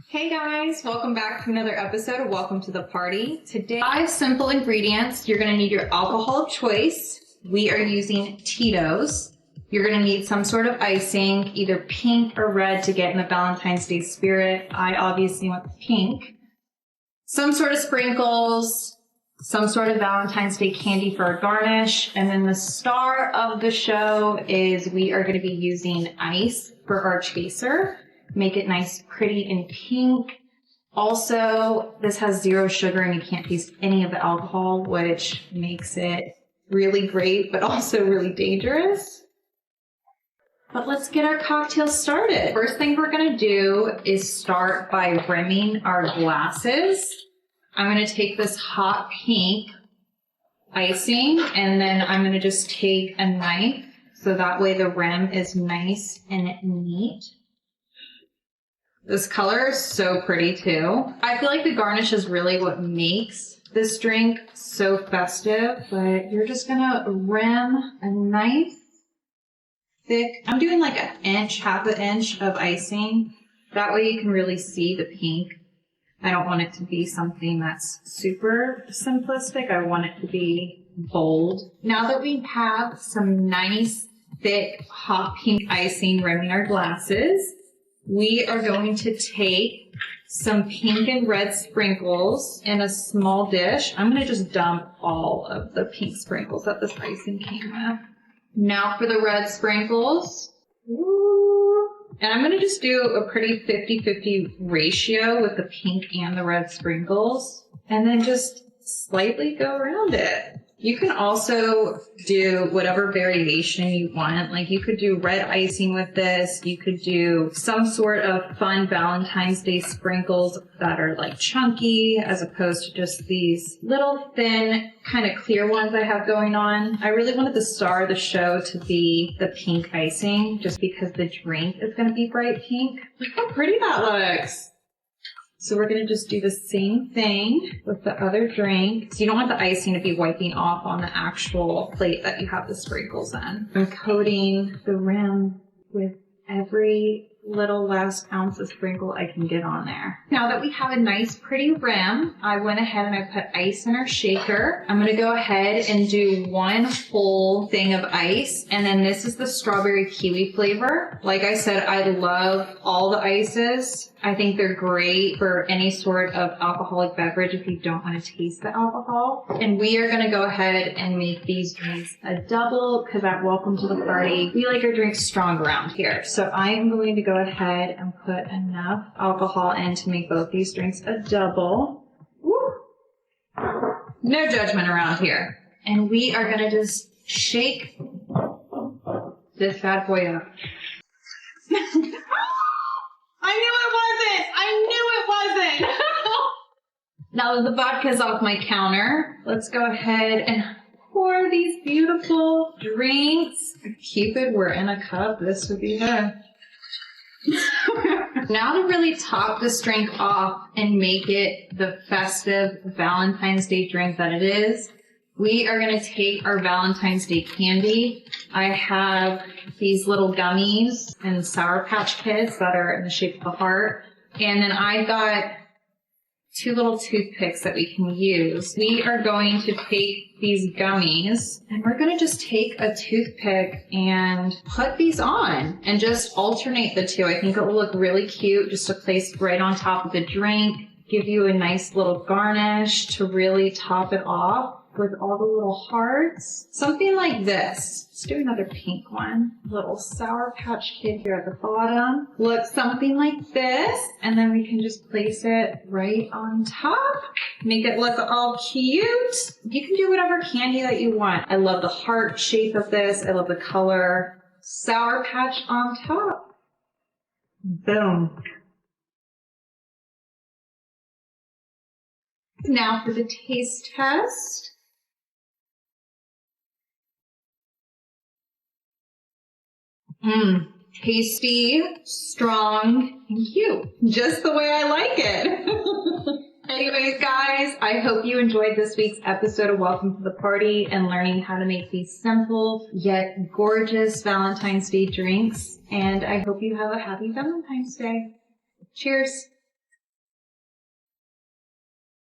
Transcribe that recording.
Hey guys, welcome back to another episode of Welcome to the Party. Today, 5 simple ingredients. You're going to need your alcohol of choice. We are using Tito's. You're going to need some sort of icing, either pink or red to get in the Valentine's Day spirit. I obviously went with pink. Some sort of sprinkles, some sort of Valentine's Day candy for a garnish. And then the star of the show is we are going to be using ice for our chaser. Make it nice, pretty, and pink. Also, this has 0 sugar and you can't taste any of the alcohol, which makes it really great, but also really dangerous. But let's get our cocktail started. First thing we're gonna do is start by rimming our glasses. I'm gonna take this hot pink icing and then I'm gonna just take a knife so that way the rim is nice and neat. This color is so pretty too. I feel like the garnish is really what makes this drink so festive, but you're just gonna rim a nice thick, I'm doing like an inch, half an inch of icing. That way you can really see the pink. I don't want it to be something that's super simplistic. I want it to be bold. Now that we have some nice, thick, hot pink icing rimming our glasses, we are going to take some pink and red sprinkles in a small dish. I'm going to just dump all of the pink sprinkles that this icing came with. Now for the red sprinkles. And I'm going to just do a pretty 50-50 ratio with the pink and the red sprinkles. And then just slightly go around it. You can also do whatever variation you want. Like you could do red icing with this. You could do some sort of fun Valentine's Day sprinkles that are like chunky as opposed to just these little thin kind of clear ones I have going on. I really wanted the star of the show to be the pink icing just because the drink is going to be bright pink. Look how pretty that looks. So we're going to just do the same thing with the other drink. So you don't want the icing to be wiping off on the actual plate that you have the sprinkles in. I'm coating the rim with every little last ounce of sprinkle I can get on there. Now that we have a nice pretty rim, I went ahead and I put ice in our shaker. I'm going to go ahead and do 1 whole thing of ice. And then this is the strawberry kiwi flavor. Like I said, I love all the ices. I think they're great for any sort of alcoholic beverage if you don't want to taste the alcohol. And we are going to go ahead and make these drinks a double because at Welcome to the Party, we like our drinks strong around here. So I am going to go ahead and put enough alcohol in to make both these drinks a double. Woo. No judgment around here. And we are going to just shake this bad boy up. I knew it wasn't. Now that the vodka's off my counter, let's go ahead and pour these beautiful drinks. Cupid, we're in a cup. This would be good. Now to really top this drink off and make it the festive Valentine's Day drink that it is, we are going to take our Valentine's Day candy. I have these little gummies and Sour Patch Kids that are in the shape of a heart. And then I got 2 little toothpicks that we can use. We are going to take these gummies and we're going to just take a toothpick and put these on and just alternate the two. I think it will look really cute just to place right on top of the drink, give you a nice little garnish to really top it off with all the little hearts. Something like this. Let's do another pink one. Little Sour Patch Kid here at the bottom. Looks something like this. And then we can just place it right on top. Make it look all cute. You can do whatever candy that you want. I love the heart shape of this. I love the color. Sour Patch on top. Boom. Now for the taste test. Tasty, strong, and cute. Just the way I like it. Anyways, guys, I hope you enjoyed this week's episode of Welcome to the Party and learning how to make these simple yet gorgeous Valentine's Day drinks. And I hope you have a happy Valentine's Day. Cheers.